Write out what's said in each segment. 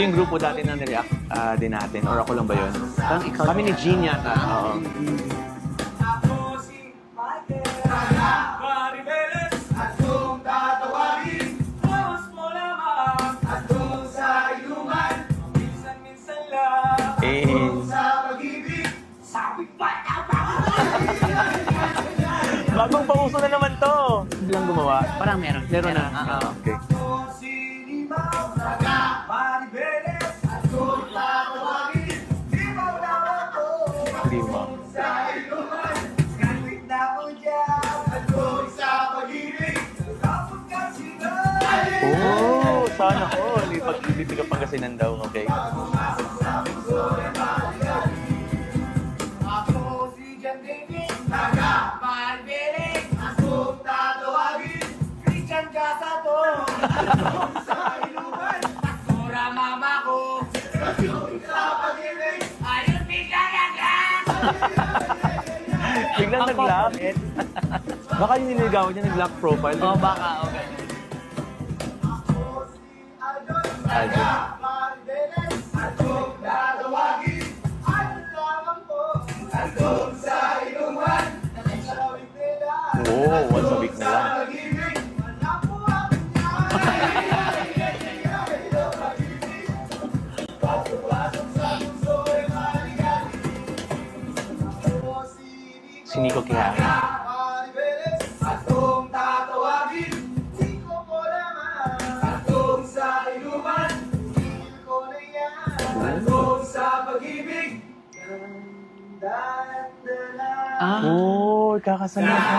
yung grupo dati na nireact din natin. Or ako lang ba yun? Parang ikaw. Kami ni Jean yata. Oo. Eh, bagong pauso na naman to. Bilang gumawa. Parang meron. Meron na. Oo. Okay. Hindi mo. Oh, sana all. Pag-ibig ka Pangasinan daw, okay? Biglang nag-lock. Baka yung niligawan niya nag-lock profile. Oo, baka. Okay. Aljo. Oo, once a week na lang. Si Nico Quijano. Ah. Oh, kakasal na ka.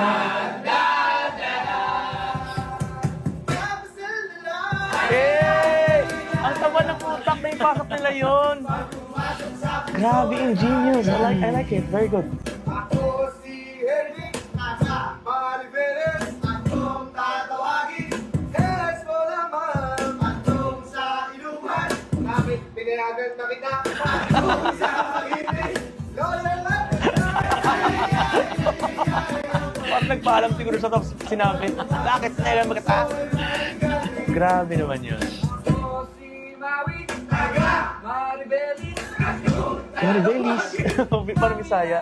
Eh! Ang taba ng utak na ipasok nila yun. Grabe, ingenious. I like it. Very good. Parang nagpaalam siguro sa top sinabi, bakit kailan magkata? Grabe naman yun. Maribelis. Parang Bisaya.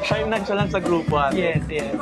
Siya yung nonchalant sa grupo. Yes, yes.